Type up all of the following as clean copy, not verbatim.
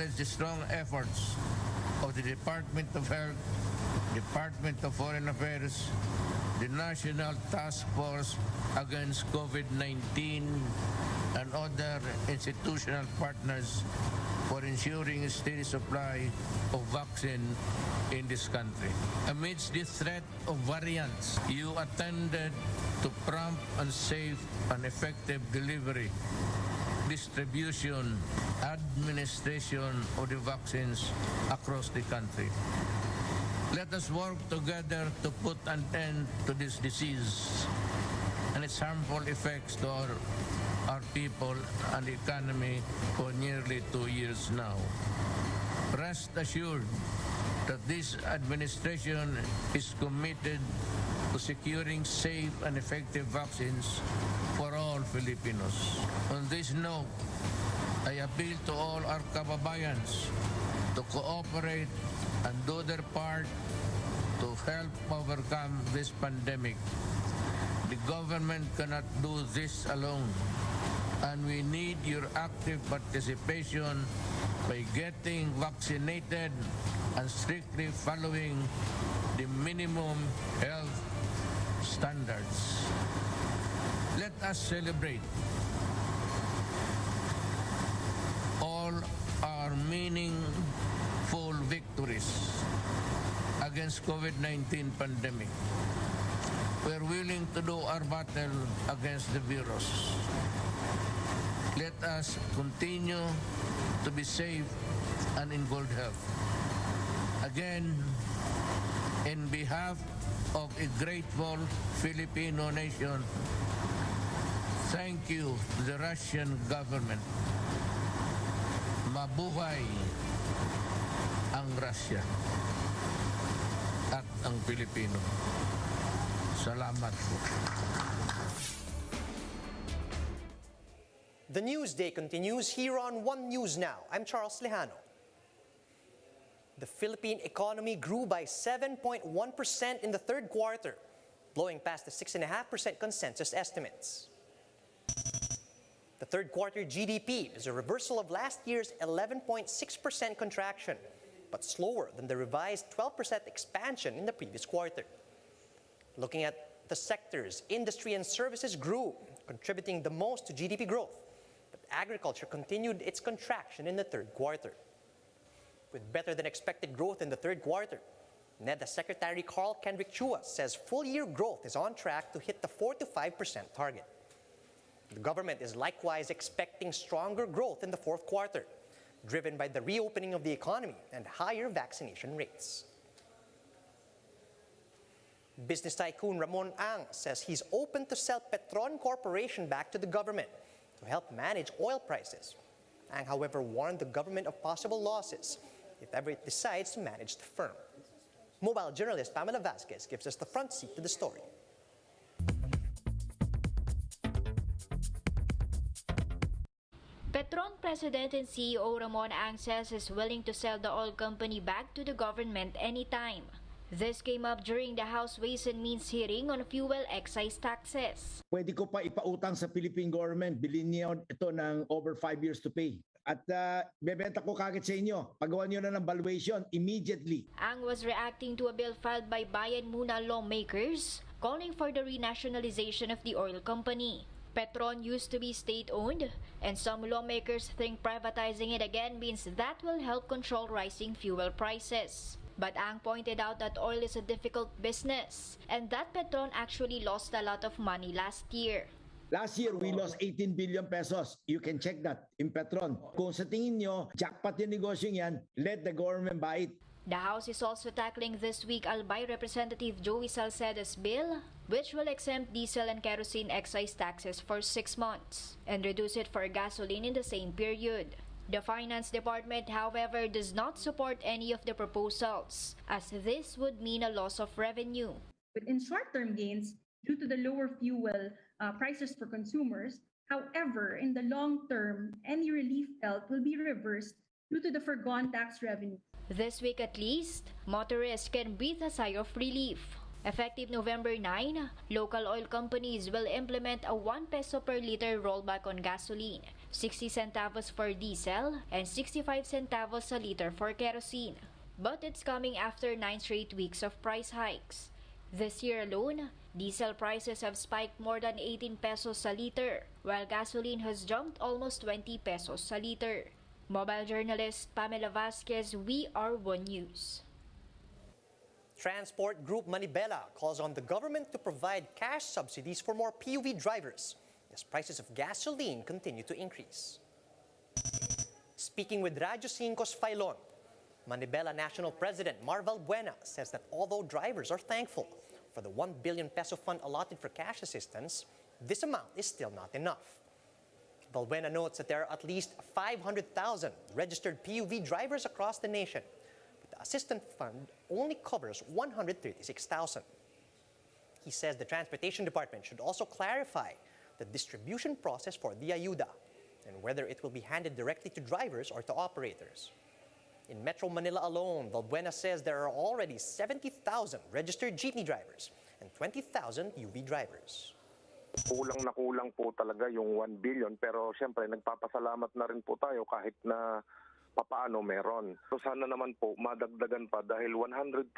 acknowledge the strong efforts of the Department of Health, Department of Foreign Affairs, the National Task Force Against COVID-19, and other institutional partners for ensuring a steady supply of vaccine in this country. Amidst the threat of variants, you attended to prompt and safe and effective delivery, distribution, administration of the vaccines across the country. Let us work together to put an end to this disease and its harmful effects to our people and the economy for nearly 2 years now. Rest assured that this administration is committed to securing safe and effective vaccines for all Filipinos. On this note, I appeal to all our kababayans to cooperate and do their part to help overcome this pandemic. The government cannot do this alone, and we need your active participation by getting vaccinated and strictly following the minimum health standards. Let us celebrate all our meaningful victories against COVID-19 pandemic. We're willing to do our battle against the virus. Let us continue to be safe and in good health. Again, in behalf of a grateful Filipino nation, thank you to the Russian government. Mabuhay ang Russia at ang Pilipino. Salamat po. The Newsday continues here on One News Now. I'm Charles Lejano. The Philippine economy grew by 7.1% in the third quarter, blowing past the 6.5% consensus estimates. The third quarter GDP is a reversal of last year's 11.6% contraction, but slower than the revised 12% expansion in the previous quarter. Looking at the sectors, industry and services grew, contributing the most to GDP growth, but agriculture continued its contraction in the third quarter. With better than expected growth in the third quarter, NEDA Secretary Carl Kendrick Chua says full-year growth is on track to hit the 4 to 5% target. The government is likewise expecting stronger growth in the fourth quarter, driven by the reopening of the economy and higher vaccination rates. Business tycoon Ramon Ang says he's open to sell Petron Corporation back to the government to help manage oil prices. Ang, however, warned the government of possible losses if ever it decides to manage the firm. Mobile journalist Pamela Vasquez gives us the front seat to the story. Petron President and CEO Ramon Ang says is willing to sell the oil company back to the government anytime. This came up during the House Ways and Means hearing on fuel excise taxes. Pwede ko pa ipautang sa Philippine government, bilhin niyo ito ng over 5 years to pay. At bebenta ko kagad sa inyo. Pagawa niyo na ng valuation immediately. Ang was reacting to a bill filed by Bayan Muna lawmakers calling for the renationalization of the oil company. Petron used to be state-owned, and some lawmakers think privatizing it again means that will help control rising fuel prices. But Ang pointed out that oil is a difficult business and that Petron actually lost a lot of money last year. Last year, we lost 18 billion pesos. You can check that in Petron. Kung sa tingin nyo, jackpot yung negosyo yan, let the government buy it. The House is also tackling this week Albay Representative Joey Salcedo's bill, which will exempt diesel and kerosene excise taxes for 6 months and reduce it for gasoline in the same period. The Finance Department, however, does not support any of the proposals, as this would mean a loss of revenue. In short-term gains due to the lower fuel prices for consumers, however, in the long term, any relief felt will be reversed due to the foregone tax revenue. This week at least, motorists can breathe a sigh of relief. Effective November 9, local oil companies will implement a 1 peso per liter rollback on gasoline, 60 centavos for diesel, and 65 centavos a liter for kerosene. But it's coming after 9 straight weeks of price hikes. This year alone, diesel prices have spiked more than 18 pesos a liter, while gasoline has jumped almost 20 pesos a liter. Mobile journalist Pamela Vasquez, WR1 News. Transport Group Manibela calls on the government to provide cash subsidies for more PUV drivers as prices of gasoline continue to increase. Speaking with Radyo 5's Filon, Manibela National President Marval Buena says that although drivers are thankful for the 1 billion peso fund allotted for cash assistance, this amount is still not enough. Valbuena notes that there are at least 500,000 registered PUV drivers across the nation. The assistance fund only covers 136,000. He says the Transportation Department should also clarify the distribution process for the ayuda and whether it will be handed directly to drivers or to operators. In Metro Manila alone, Valbuena says there are already 70,000 registered jeepney drivers and 20,000 UV drivers. Kulang na kulang po talaga yung 1 billion pero siyempre nagpapasalamat na rin po tayo kahit na papaano meron. So sana naman po madagdagan pa dahil 136,000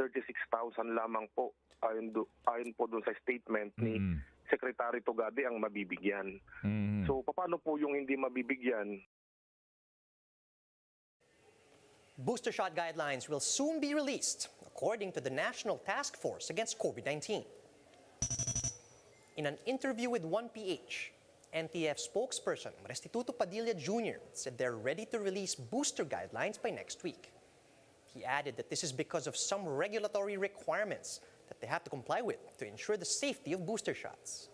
lamang po ayon po doon sa statement ni Secretary Tugade ang mabibigyan. So paano po yung hindi mabibigyan? Booster shot guidelines will soon be released according to the National Task Force Against COVID-19. In an interview with 1PH, NTF spokesperson Restituto Padilla Jr. said they're ready to release booster guidelines by next week. He added that this is because of some regulatory requirements that they have to comply with to ensure the safety of booster shots.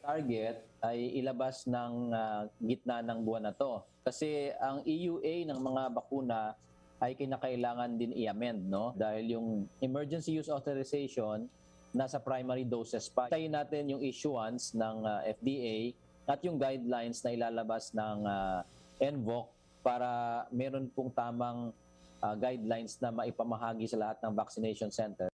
Target ay ilabas ng gitna ng buwan na to. Kasi ang EUA ng mga bakuna ay kinakailangan din i-amend, no? Dahil yung emergency use authorization nasa primary doses pa. Tayin natin yung issuance ng FDA at yung guidelines na ilalabas ng NVOC para meron pong tamang guidelines na maipamahagi sa lahat ng vaccination center.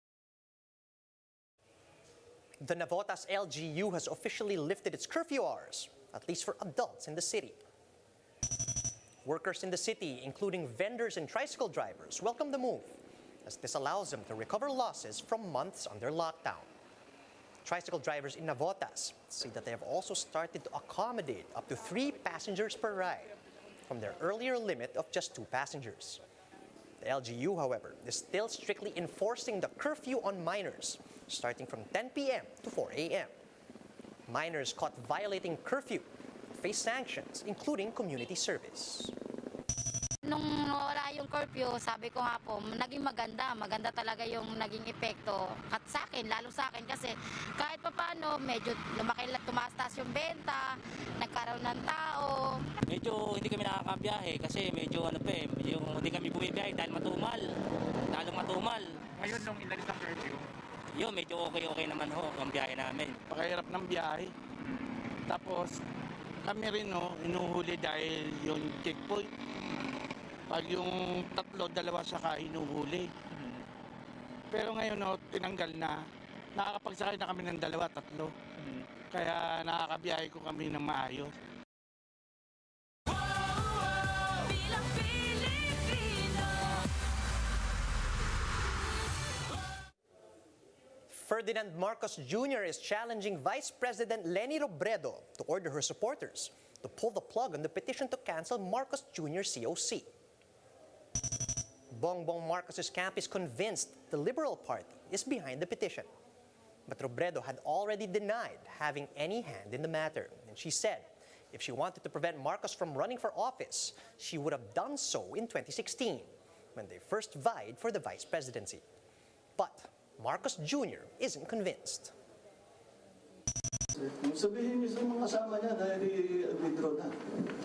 The Navotas LGU has officially lifted its curfew hours, at least for adults in the city. Workers in the city, including vendors and tricycle drivers, welcome the move, as this allows them to recover losses from months under lockdown. Tricycle drivers in Navotas say that they have also started to accommodate up to 3 passengers per ride, from their earlier limit of just 2 passengers. The LGU, however, is still strictly enforcing the curfew on minors, starting from 10 p.m. to 4 a.m. Minors caught violating curfew face sanctions, including community service. Nung wala yung curfew, sabi ko nga po, naging maganda talaga yung naging epekto. At sa akin, lalo sa akin kasi kahit papaano, medyo tumaas yung benta, nagkaroon ng tao. Medyo hindi kami nakakabiyahe kasi medyo medyo hindi kami bumibiyahe dahil matumal. Lalong matumal. Ngayon nung inalis ang curfew, Yun, medyo okay naman ho ang biyahe namin. pakahirap ng biyahe. Tapos kami rin inuhuli dahil yung checkpoint. Pag yung 3, 2 saka inuhuli. Pero ngayon tinanggal na. Nakakapagsakay na kami ng 2, 3. Kaya nakakabiyahe ko kami ng maayos. Ferdinand Marcos Jr. is challenging Vice President Leni Robredo to order her supporters to pull the plug on the petition to cancel Marcos Jr. COC. Bongbong Marcos's camp is convinced the Liberal Party is behind the petition. But Robredo had already denied having any hand in the matter. And she said if she wanted to prevent Marcos from running for office, she would have done so in 2016, when they first vied for the vice presidency. But Marcos Jr. isn't convinced. Sabihin niyo sa mga kasama niya dahil i-withdraw na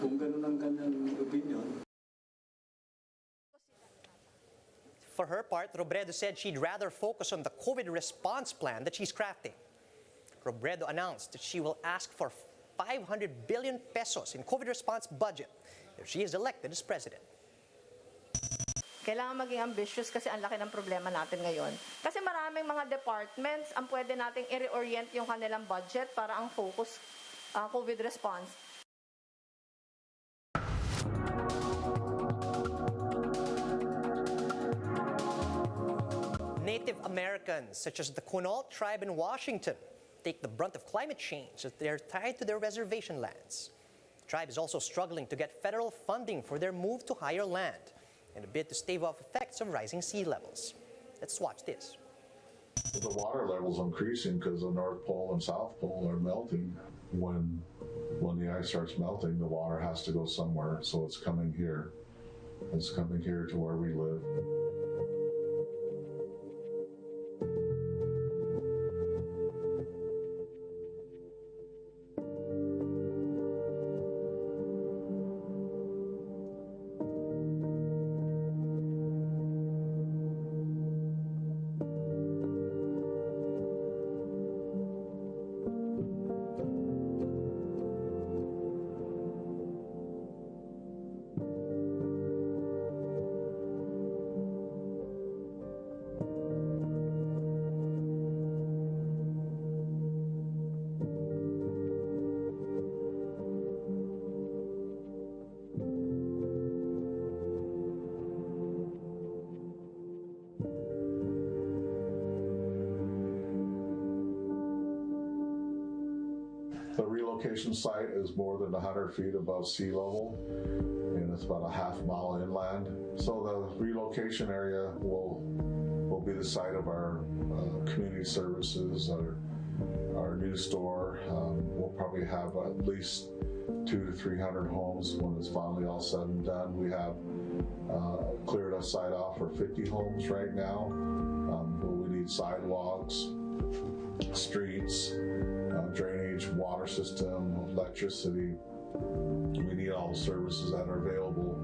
kung ganun ang kanyang opinion. For her part, Robredo said she'd rather focus on the COVID response plan that she's crafting. Robredo announced that she will ask for 500 billion pesos in COVID response budget if she is elected as president. Kailangan maging ambitious kasi ang laki ng problema natin ngayon. Kasi maraming mga departments ang pwede nating i-reorient yung kanilang budget para ang focus COVID response. Native Americans, such as the Quinault tribe in Washington, take the brunt of climate change as they're tied to their reservation lands. The tribe is also struggling to get federal funding for their move to higher land in a bid to stave off effects of rising sea levels. Let's watch this. The water level's increasing because the North Pole and South Pole are melting. When the ice starts melting, the water has to go somewhere, so it's coming here. It's coming here to where we live. The relocation site is more than 100 feet above sea level, and it's about a half mile inland. So the relocation area will be the site of our community services, our new store. We'll probably have at least 200 to 300 homes when it's finally all said and done. We have cleared a site off for 50 homes right now, but we need sidewalks, streets, drainage, water system, electricity. We need all the services that are available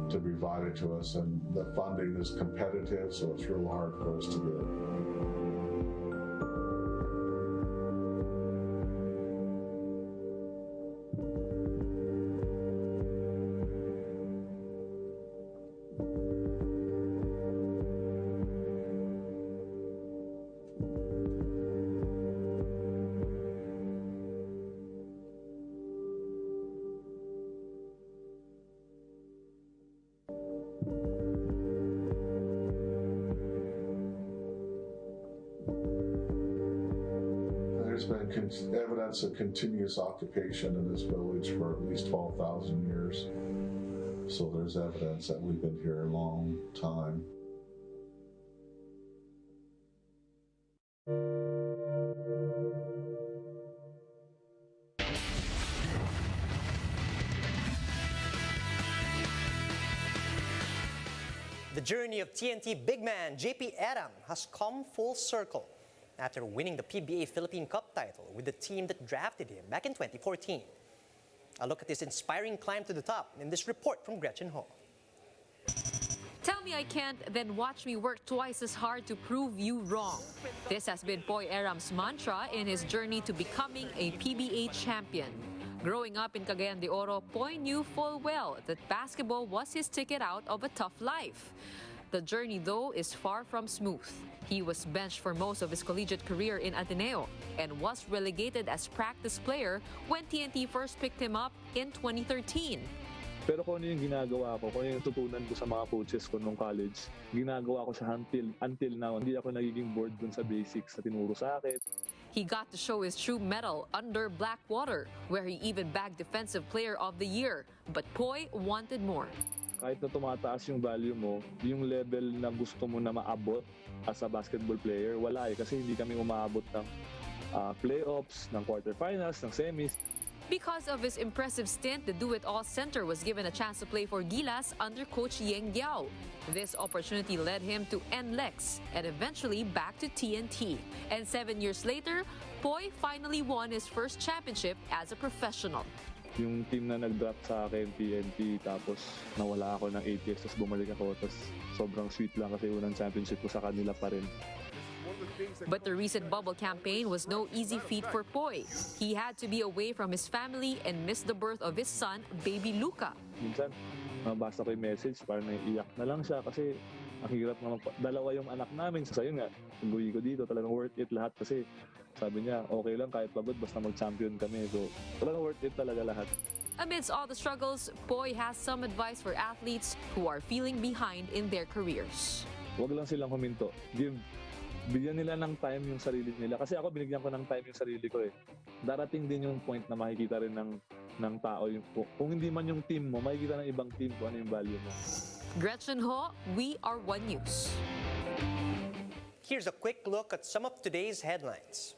to be provided to us, and the funding is competitive, so it's real hard for us to get. There's been evidence of continuous occupation in this village for at least 12,000 years. So there's evidence that we've been here a long time. The journey of TNT big man JP Adam has come full circle after winning the PBA Philippine Cup title with the team that drafted him back in 2014. A look at his inspiring climb to the top in this report from Gretchen Ho. Tell me I can't, then watch me work twice as hard to prove you wrong. This has been Poy Aram's mantra in his journey to becoming a PBA champion. Growing up in Cagayan de Oro, Poy knew full well that basketball was his ticket out of a tough life. The journey, though, is far from smooth. He was benched for most of his collegiate career in Ateneo and was relegated as practice player when TNT first picked him up in 2013. Pero kung ano yung ginagawa ko, kung ano yung tutunan ko sa mga coaches ko nung college, ginagawa ko siya until now. Hindi ako nagiging bored dun sa basics na tinuro sa akin. He got to show his true mettle under Blackwater, where he even bagged Defensive Player of the Year. But Poy wanted more. Kahit na tumataas yung value mo, yung level na gusto mo na maabot as a basketball player, wala eh. Kasi hindi kami umaabot ng playoffs, ng quarterfinals, ng semis. Because of his impressive stint, the Do-It-All Center was given a chance to play for Gilas under Coach Yeng Giao. This opportunity led him to NLEX and eventually back to TNT. And 7 years later, Poy finally won his first championship as a professional. Yung team na nag-draft sa akin, TNT, tapos nawala ako ng 8 years, tapos bumalik ako, tapos sobrang sweet lang kasi unang championship ko sa kanila pa rin. But the recent bubble campaign was no easy feat for Poy. He had to be away from his family and miss the birth of his son, baby Luca. Minsan, Mabasa ko yung message, parang naiiyak na lang siya kasi ang hirap naman. Dalawa yung anak namin. So yun nga, pag-uwi ko dito, talagang worth it lahat kasi sabi niya, okay lang kahit pagod, basta mag-champion kami. So talagang worth it talaga lahat. Amidst all the struggles, Poy has some advice for athletes who are feeling behind in their careers. Huwag lang silang huminto. Bigyan nila ng time yung sarili nila. Kasi ako, binigyan ko ng time yung sarili ko eh. Darating din yung point na makikita rin ng tao. Kung hindi man yung team mo, makikita ng ibang team kung ano yung value mo. Gretchen Ho, We Are One News. Here's a quick look at some of today's headlines.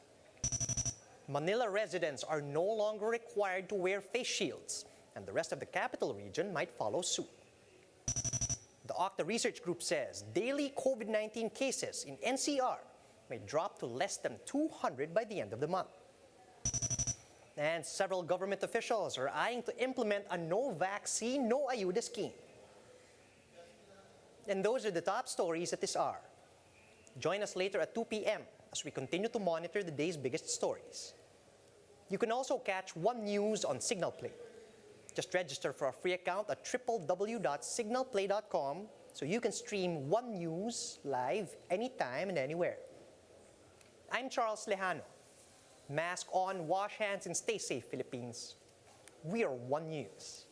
Manila residents are no longer required to wear face shields, and the rest of the capital region might follow suit. The Okta Research Group says daily COVID-19 cases in NCR may drop to less than 200 by the end of the month. And several government officials are eyeing to implement a no vaccine, no ayuda scheme. And those are the top stories at this hour. Join us later at 2 p.m. as we continue to monitor the day's biggest stories. You can also catch One News on Signal Play. Just register for a free account at www.signalplay.com so you can stream One News live anytime and anywhere. I'm Charles Lejano. Mask on, wash hands, and stay safe, Philippines. We are One News.